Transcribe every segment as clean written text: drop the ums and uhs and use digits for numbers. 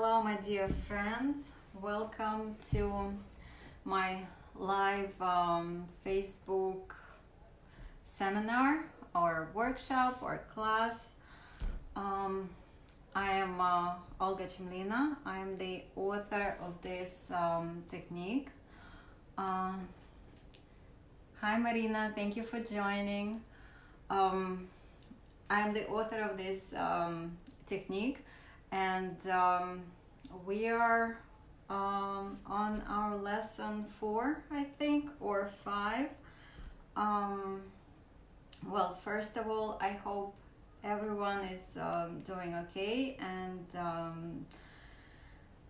Hello, my dear friends. Welcome to my live Facebook seminar or workshop or class. I am Olga Chemlina. I am the author of this technique. Hi, Marina. Thank you for joining. I am the author of this technique, and we are on our lesson 4, I think, or 5. Well, first of all, I hope everyone is doing okay, and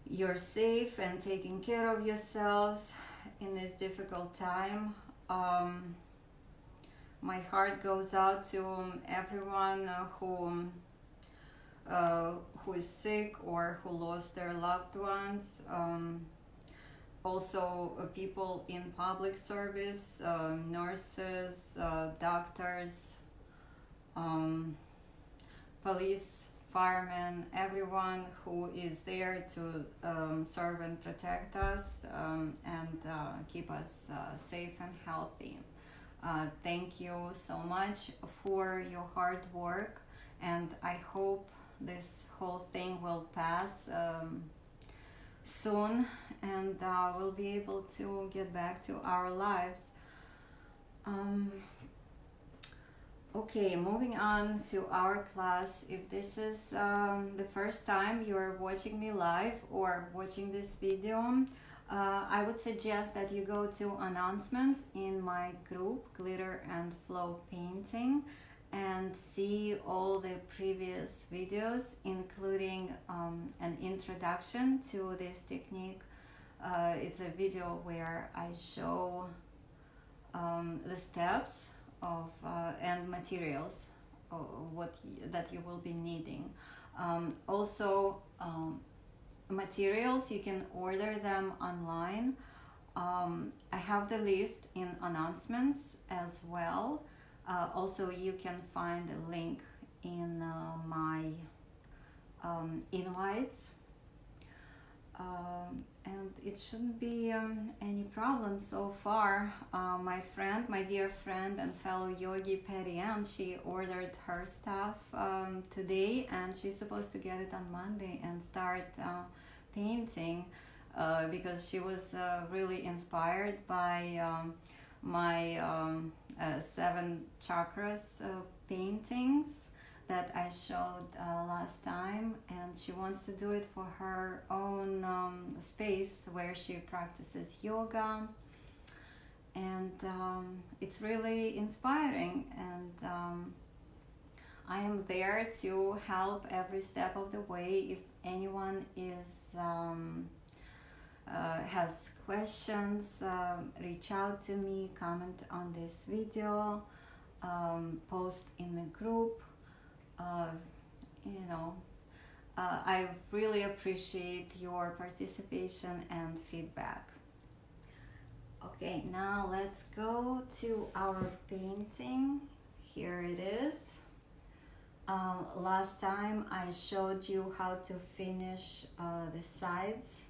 you're safe and taking care of yourselves in this difficult time. My heart goes out to everyone who is sick or who lost their loved ones. Also, people in public service, nurses, doctors, police, firemen, everyone who is there to serve and protect us and keep us safe and healthy. Thank you so much for your hard work, and I hope this whole thing will pass soon, and we'll be able to get back to our lives. Okay, moving on to our class. If this is the first time you're watching me live or watching this video, I would suggest that you go to announcements in my group, Glitter and Flow Painting, and see all the previous videos, including an introduction to this technique. It's a video where I show the steps of and materials that you will be needing. Also, materials, you can order them online. I have the list in announcements as well. Also, you can find a link in my invites, and it shouldn't be any problem so far. My dear friend and fellow yogi Perian, she ordered her stuff today, and she's supposed to get it on Monday and start painting because she was really inspired by my 7 chakras paintings that I showed last time, and she wants to do it for her own space where she practices yoga, and it's really inspiring, and I am there to help every step of the way. If anyone has questions, reach out to me, comment on this video, post in the group. I really appreciate your participation and feedback. Okay, now let's go to our painting. Here it is. Last time I showed you how to finish the sides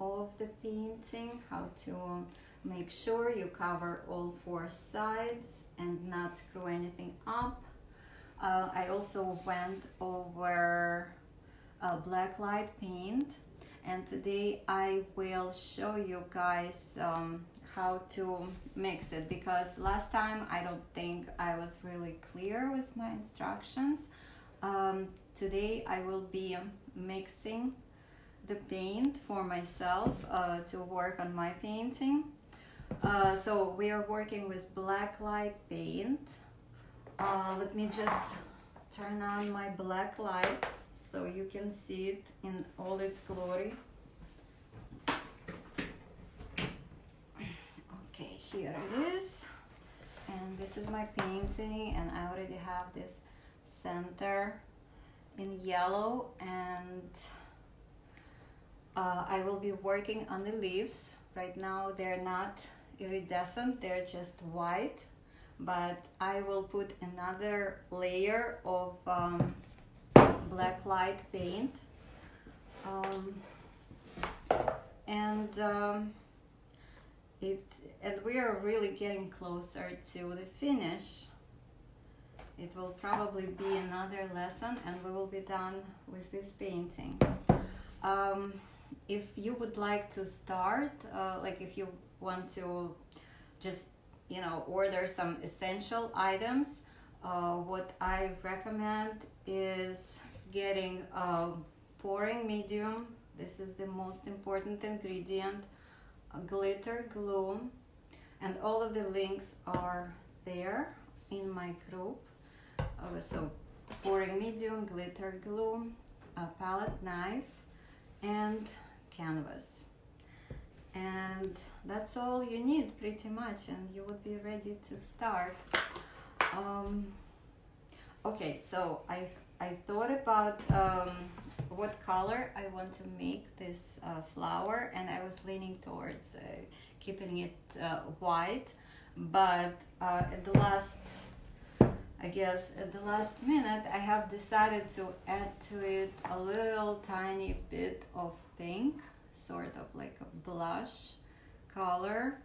of the painting, how to make sure you cover all 4 sides and not screw anything up. I also went over black light paint, and today I will show you guys how to mix it, because last time I don't think I was really clear with my instructions. Today I will be mixing the paint for myself to work on my painting. So we are working with black light paint. Let me just turn on my black light so you can see it in all its glory. Okay, here it is, and this is my painting, and I already have this center in yellow, and I will be working on the leaves. Right now they're not iridescent, they're just white, but I will put another layer of black light paint um, and we are really getting closer to the finish. It will probably be another lesson and we will be done with this painting. If you would like to start, like if you want to just, you know, order some essential items, what I recommend is getting a pouring medium. This is the most important ingredient, glitter glue, and all of the links are there in my group. So pouring medium, glitter glue, a palette knife, and canvas. And that's all you need pretty much, and you would be ready to start. Okay, so I thought about what color I want to make this flower, and I was leaning towards keeping it white, but at the last minute I have decided to add to it a little tiny bit of pink, sort of like a blush color.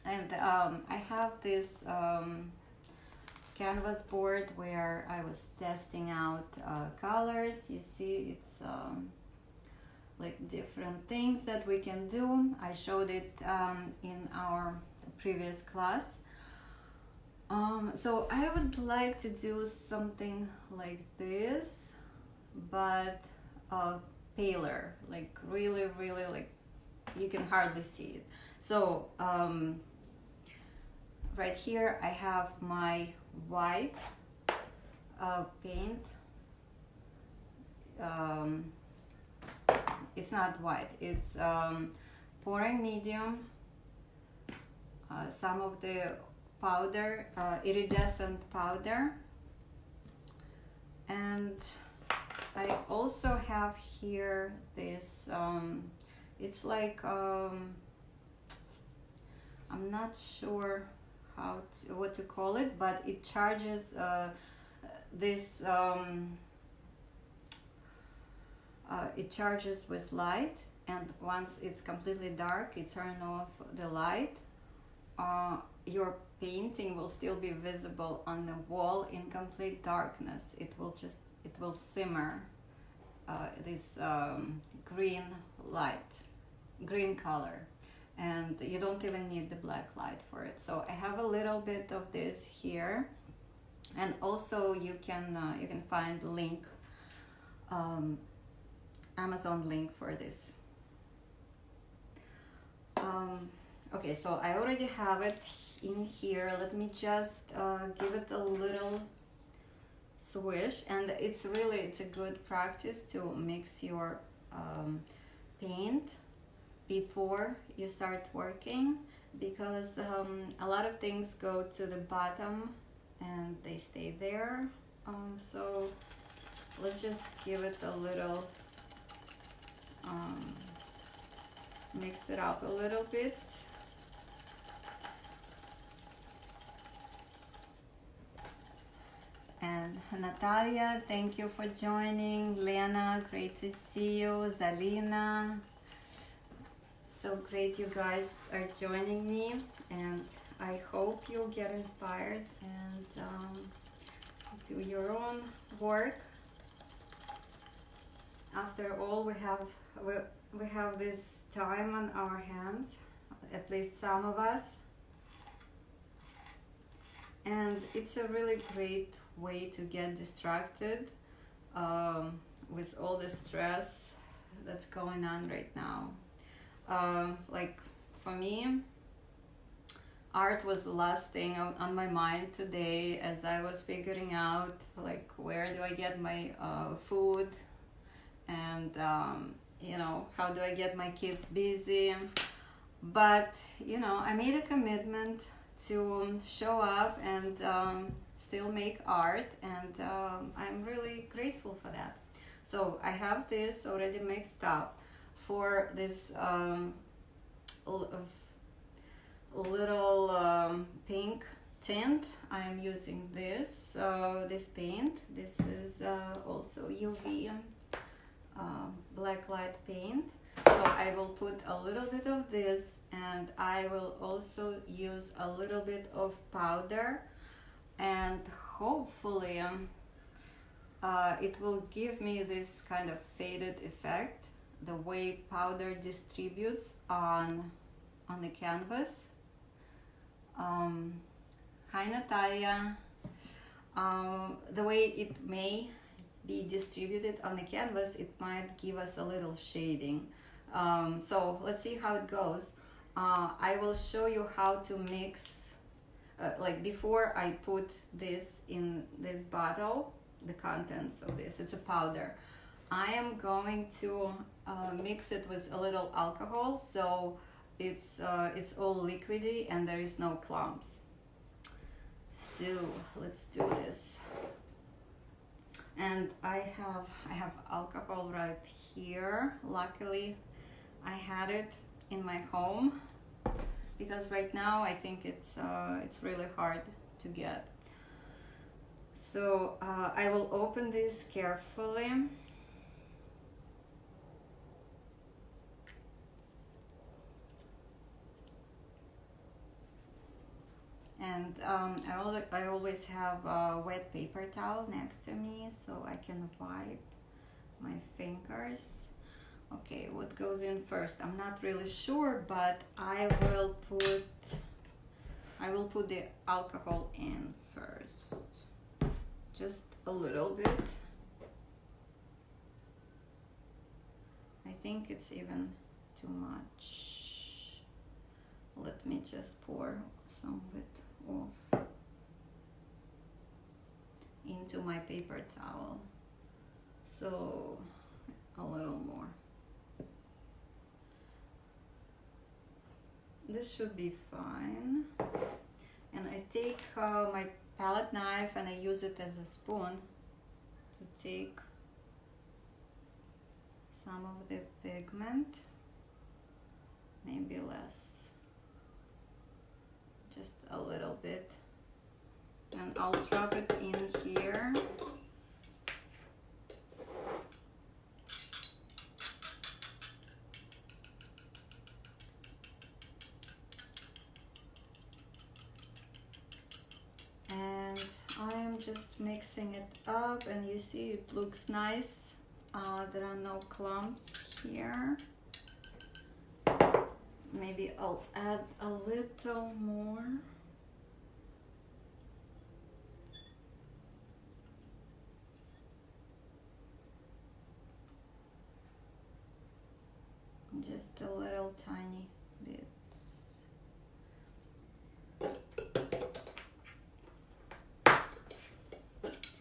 And I have this canvas board where I was testing out colors. You see, it's like different things that we can do. I showed it in our previous class. So I would like to do something like this, but paler, like really like you can hardly see it. So right here I have my white paint. It's not white, it's pouring medium, some of the powder, iridescent powder, and I also have here this it's like I'm not sure what to call it, but it charges this it charges with light, and once it's completely dark you turn off the light. Your painting will still be visible on the wall in complete darkness. It will simmer this green color, and you don't even need the black light for it. So I have a little bit of this here, and also you can find link, Amazon link for this. Okay, so I already have it in here. Let me just give it a little swish, and it's a good practice to mix your paint before you start working, because a lot of things go to the bottom and they stay there. So let's just give it a little, mix it up a little bit. And Natalia, thank you for joining. Lena, great to see you. Zalina, so great you guys are joining me, and I hope you get inspired and do your own work. After all, we have this time on our hands, at least some of us, and it's a really great way to get distracted with all the stress that's going on right now. Like for me, art was the last thing on my mind today as I was figuring out, like, where do I get my food, and you know, how do I get my kids busy. But you know, I made a commitment to show up and still make art, and I'm really grateful for that. So I have this already mixed up. For this little pink tint, I'm using this paint. This is also UV black light paint. So I will put a little bit of this, and I will also use a little bit of powder, and hopefully it will give me this kind of faded effect, the way powder distributes on the canvas. Hi Natalia. The way it may be distributed on the canvas, it might give us a little shading. So let's see how it goes. I will show you how to mix, like before I put this in this bottle, the contents of this, it's a powder. I am going to mix it with a little alcohol, so it's all liquidy and there is no clumps. So let's do this. And I have alcohol right here. Luckily I had it in my home, because right now I think it's really hard to get. So I will open this carefully. And I always have a wet paper towel next to me so I can wipe my fingers. Okay, what goes in first? I'm not really sure, but I will put the alcohol in first. Just a little bit. I think it's even too much. Let me just pour some of it off into my paper towel. So a little more. This should be fine. And I take my palette knife and I use it as a spoon to take some of the pigment, maybe less, just a little bit, and I'll drop it in here. And I am just mixing it up, and you see it looks nice. There are no clumps here. Maybe I'll add a little more. Just a little tiny bits.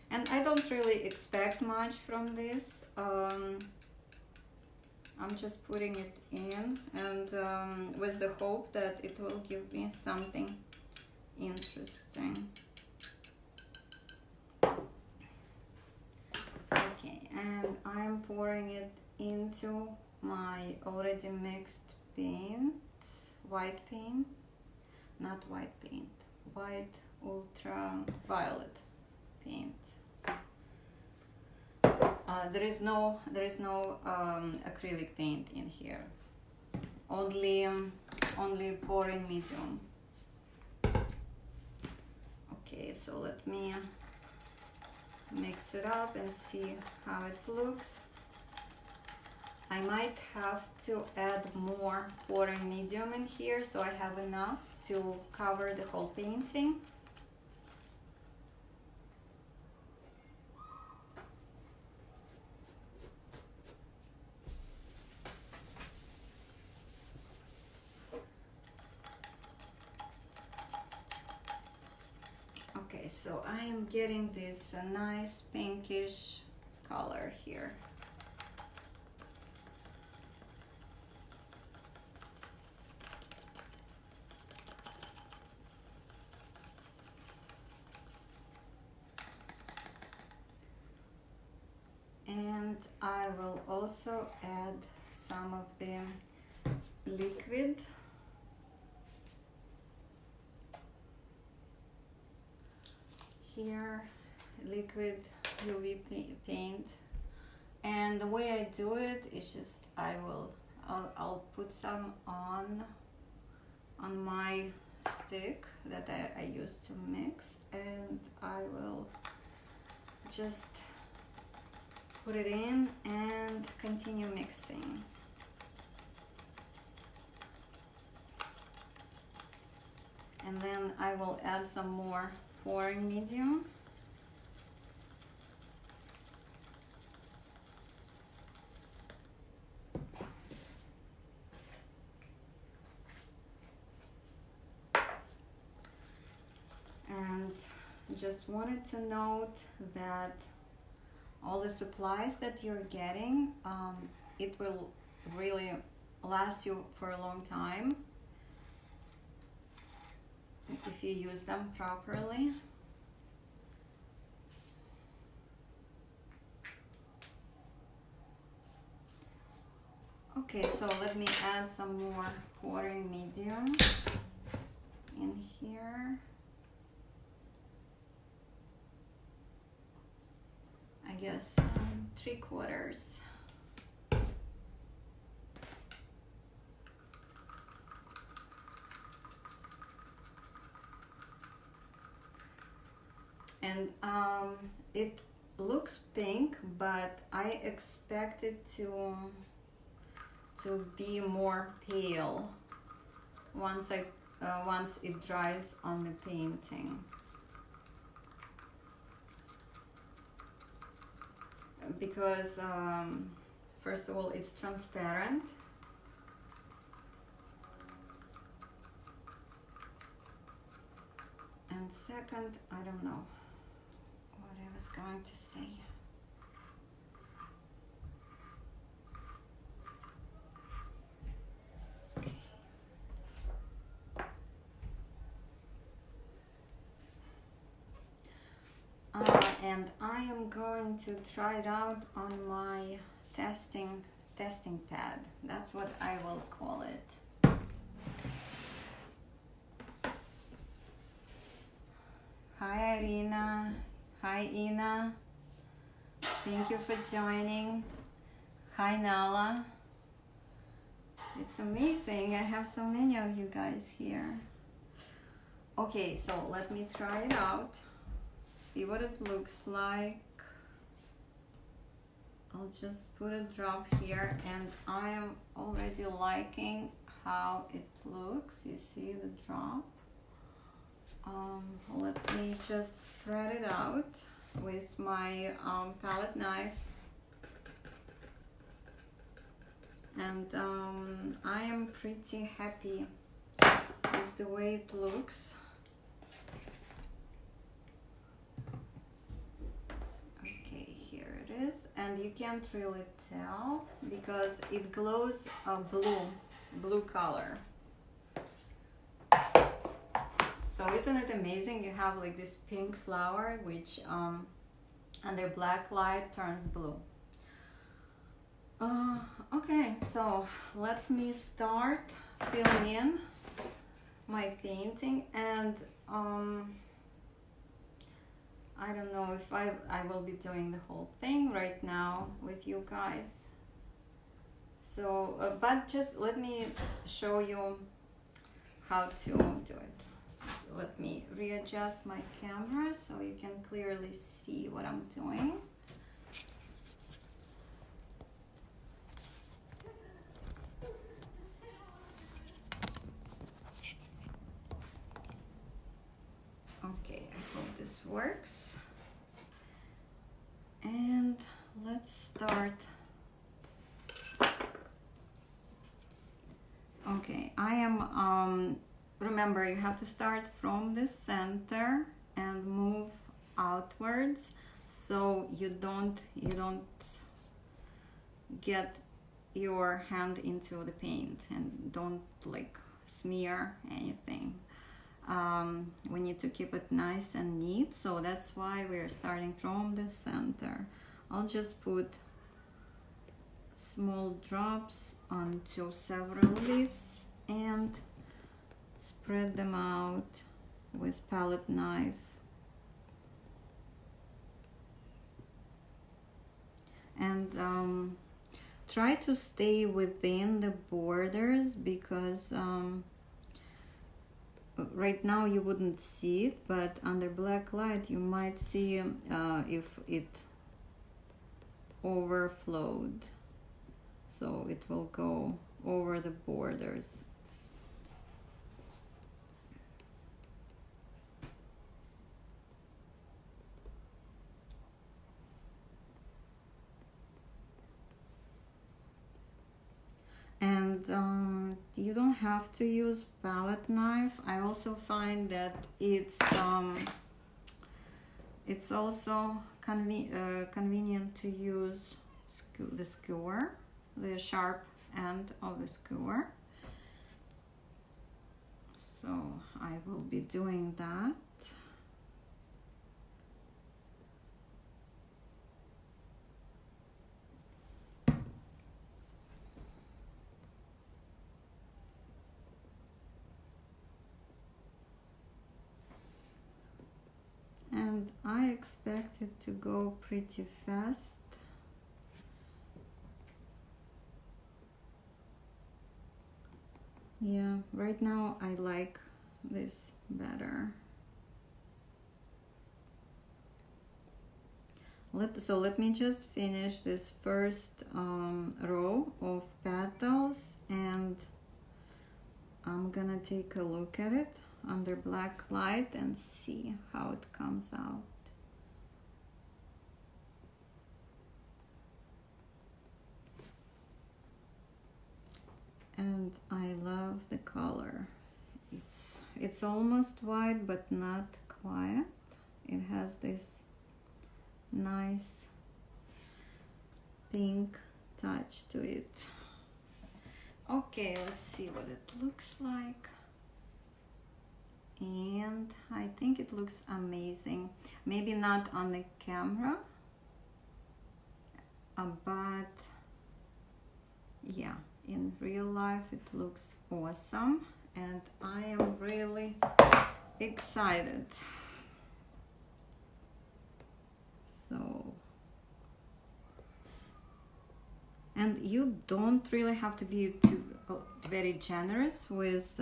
And I don't really expect much from this. I'm just putting it in, and with the hope that it will give me something interesting. Okay, and I'm pouring it into my already mixed paint, white paint, not white paint, white ultraviolet paint. There is no acrylic paint in here. Only pouring medium. Okay, so let me mix it up and see how it looks. I might have to add more pouring medium in here so I have enough to cover the whole painting. Okay, so I am getting this nice pinkish color here. And I will also add some of the liquid. Here, liquid UV paint. And the way I do it is just I'll put some on my stick that I use to mix, and I will just put it in and continue mixing. And then I will add some more pouring medium. And just wanted to note that all the supplies that you're getting, it will really last you for a long time if you use them properly. Okay, so let me add some more pouring medium in here. I guess 3/4. And it looks pink, but I expect it to be more pale once it dries on the painting. Because first of all, it's transparent, and second, I don't know what I was going to say. And I am going to try it out on my testing pad. That's what I will call it. Hi Irina. Hi Ina. Thank you for joining. Hi Nala. It's amazing. I have so many of you guys here. Okay, so let me try it out. See what it looks like. I'll just put a drop here, and I am already liking how it looks. You see the drop? Let me just spread it out with my palette knife. And I am pretty happy with the way it looks. And you can't really tell because it glows a blue color. So isn't it amazing? You have like this pink flower which under black light turns blue. Okay, so let me start filling in my painting, and I don't know if I will be doing the whole thing right now with you guys. So, but just let me show you how to do it. So let me readjust my camera so you can clearly see what I'm doing. Okay, I hope this works. And let's start. Okay, I am, remember you have to start from the center and move outwards so you don't get your hand into the paint and don't like smear anything. We need to keep it nice and neat, so that's why we're starting from the center. I'll just put small drops onto several leaves and spread them out with palette knife. and try to stay within the borders, because right now you wouldn't see it, but under black light you might see if it overflowed, so it will go over the borders. And you don't have to use palette knife. I also find that it's also convenient to use the skewer, the sharp end of the skewer. So I will be doing that. And I expect it to go pretty fast. Yeah, right now I like this better. Let me just finish this first row of petals, and I'm gonna take a look at it under black light and see how it comes out. And I love the color. It's almost white, but not quite. It has this nice pink touch to it. Okay, let's see what it looks like. And I think it looks amazing. Maybe not on the camera, but yeah, in real life it looks awesome, and I am really excited. So, and you don't really have to be very generous with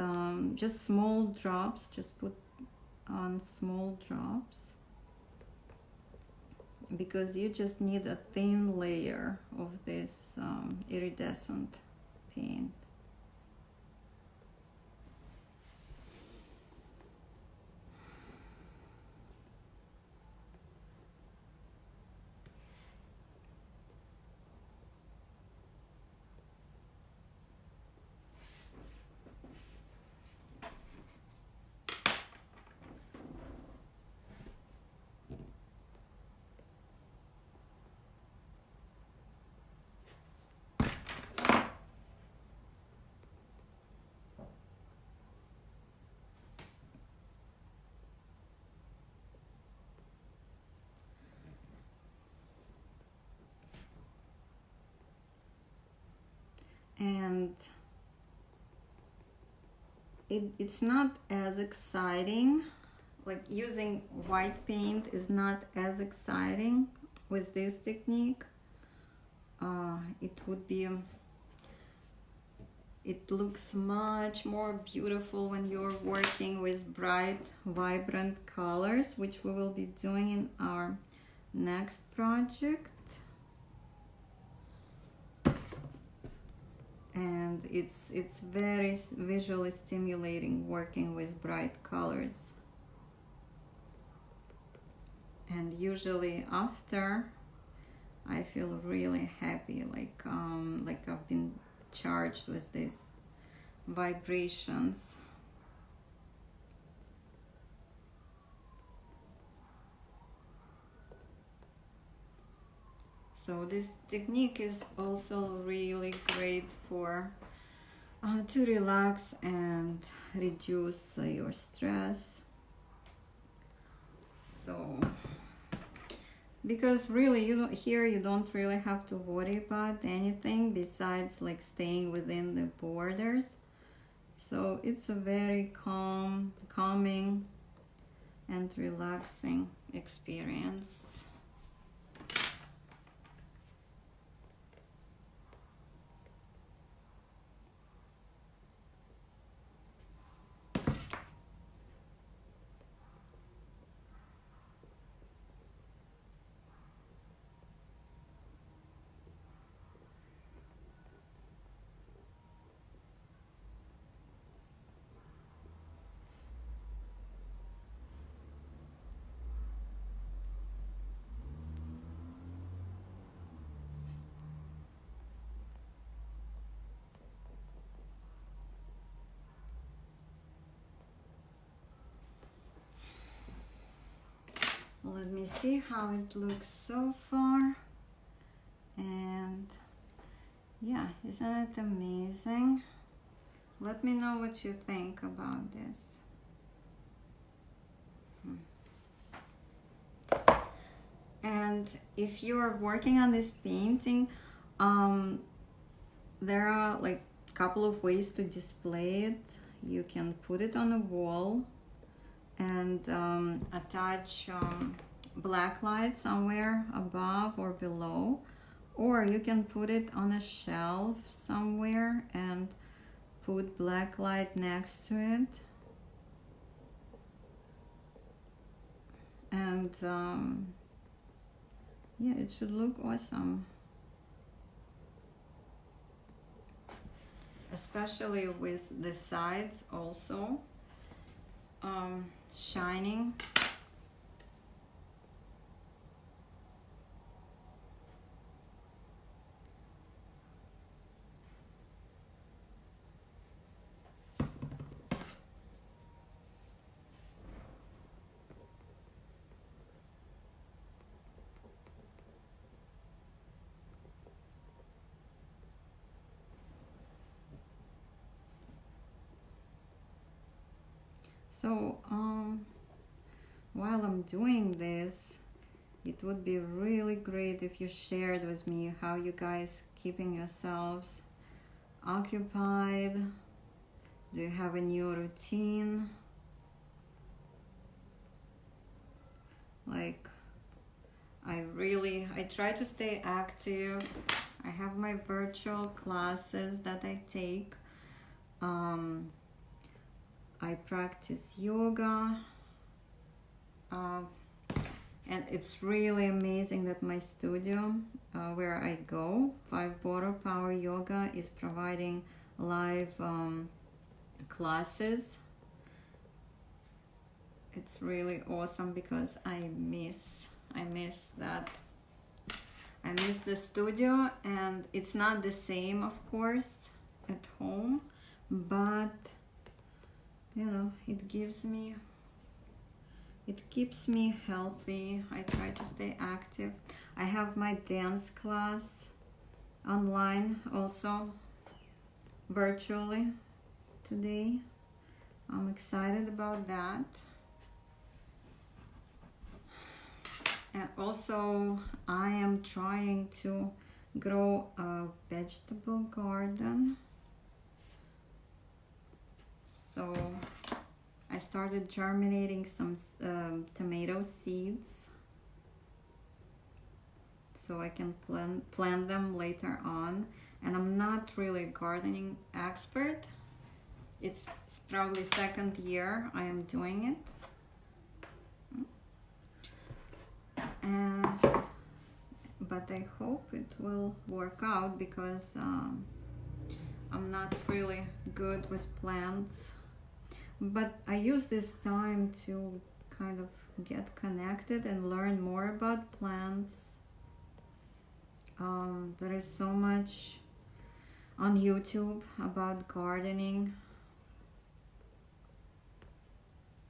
just small drops. Just put on small drops, because you just need a thin layer of this iridescent paint. And it's not as exciting, like using white paint is not as exciting with this technique. It looks much more beautiful when you're working with bright, vibrant colors, which we will be doing in our next project. And it's very visually stimulating working with bright colors. And usually after, I feel really happy, like I've been charged with these vibrations. So this technique is also really great for to relax and reduce your stress. So, because really you don't really have to worry about anything besides like staying within the borders. So it's a very calming and relaxing experience. me see how it looks so far. And yeah, isn't it amazing? Let me know what you think about this. And if you're working on this painting, there are like a couple of ways to display it. You can put it on a wall and attach black light somewhere above or below, or you can put it on a shelf somewhere and put black light next to it. And yeah, it should look awesome, especially with the sides also shining. So while I'm doing this, it would be really great if you shared with me how you guys keeping yourselves occupied. Do you have a new routine? Like, I try to stay active. I have my virtual classes that I take. I practice yoga. And it's really amazing that my studio where I go, 5 Bottle Power Yoga, is providing live classes. It's really awesome because I miss that. I miss the studio, and it's not the same, of course, at home, but you know, it keeps me healthy. I try to stay active. I have my dance class online also, virtually today. I'm excited about that. And also I am trying to grow a vegetable garden. So I started germinating some tomato seeds so I can plant them later on. And I'm not really a gardening expert. It's probably 2nd year I am doing it. But I hope it will work out because I'm not really good with plants. But I use this time to kind of get connected and learn more about plants. There is so much on YouTube about gardening.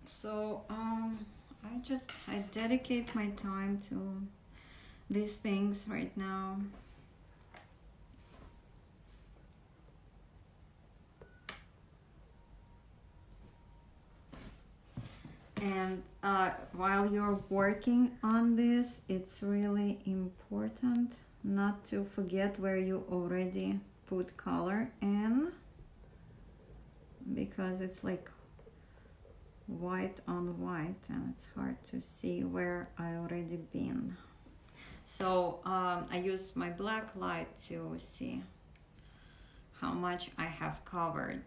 So I dedicate my time to these things right now. And while you're working on this, it's really important not to forget where you already put color in, because it's like white on white and it's hard to see where I already been. So I use my black light to see how much I have covered.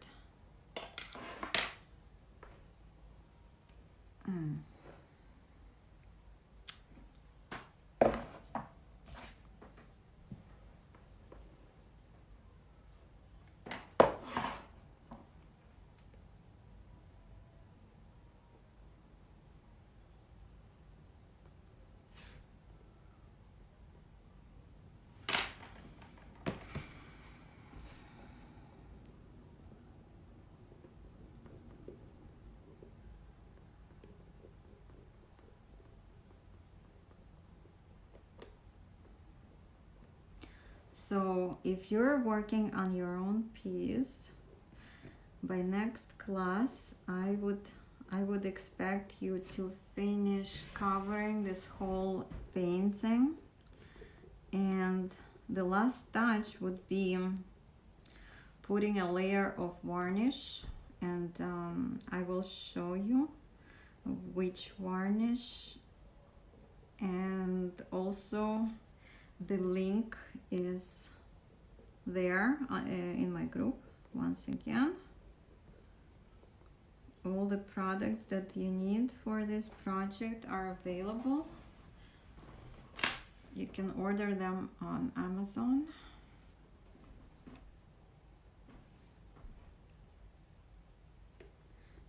So if you're working on your own piece, by next class I would expect you to finish covering this whole painting, and the last touch would be putting a layer of varnish, and I will show you which varnish, and also the link is there in my group. Once again, all the products that you need for this project are available. You can order them on Amazon.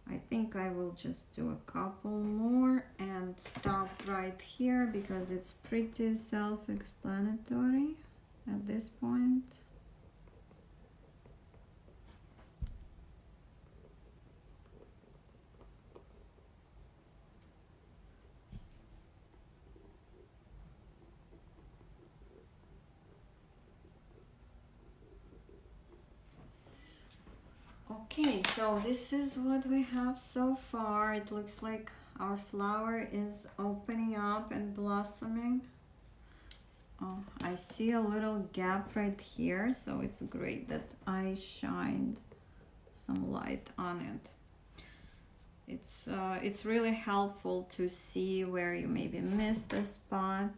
I think I will just do a couple more and stop right here because it's pretty self-explanatory at this point. Okay, so this is what we have so far. It looks like our flower is opening up and blossoming. Oh, I see a little gap right here, so it's great that I shined some light on it. It's really helpful to see where you maybe missed a spot.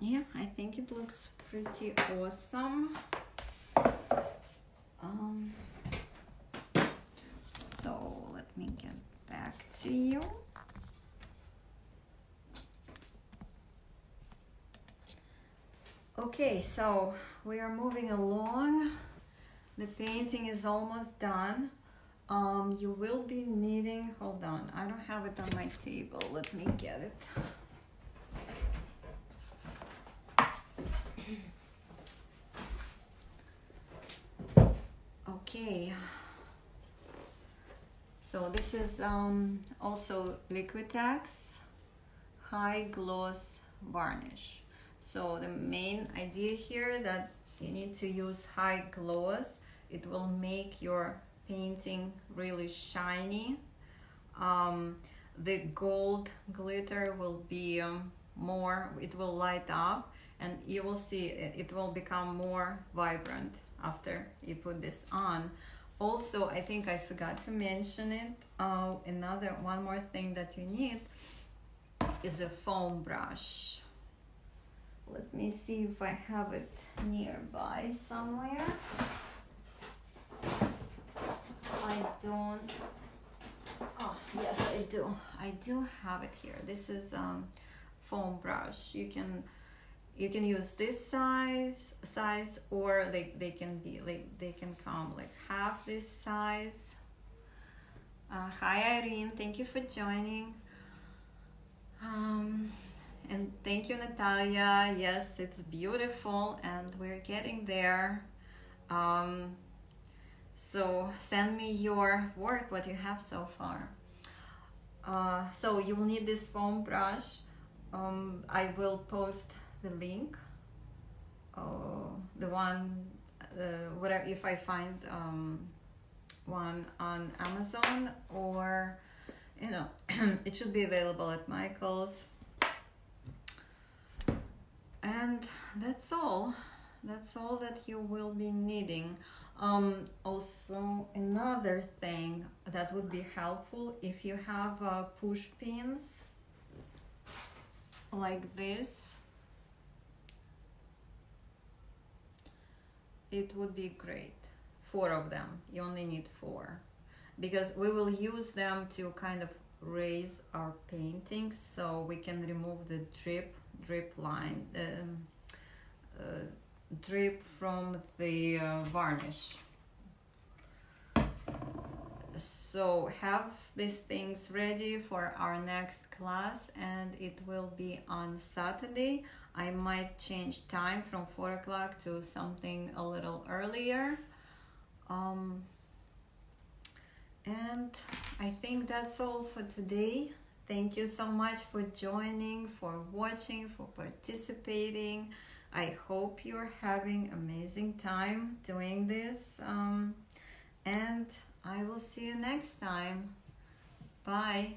Yeah, I think it looks pretty awesome. So let me get back to you. Okay, so we are moving along. The painting is almost done. You will be needing, hold on, I don't have it on my table. Let me get it. Okay, so this is also Liquitex high gloss varnish. So the main idea here that you need to use high gloss. It will make your painting really shiny. The gold glitter will be more, it will light up, and you will see it will become more vibrant after you put this on. Also, I think I forgot to mention it, one more thing that you need is a foam brush. Let me see if I have it nearby somewhere. I don't. Oh, yes, I do. I do have it here. This is foam brush. You can use this size, or they can be like, they can come like half this size. Hi Irene, thank you for joining. And thank you Natalia. Yes, it's beautiful and we're getting there. So send me your work, what you have so far. So you will need this foam brush. I will post the link, the one, whatever, if I find one on Amazon, or it should be available at Michael's. And that's all that you will be needing. Also, another thing that would be helpful, if you have push pins like this, it would be great. 4 of them, you only need 4, because we will use them to kind of raise our painting, so we can remove the drip line, drip from the varnish. So have these things ready for our next class, and it will be on Saturday. I might change time from 4 o'clock to something a little earlier. And I think that's all for today. Thank you so much for joining, for watching, for participating. I hope you're having amazing time doing this. And I will see you next time. Bye.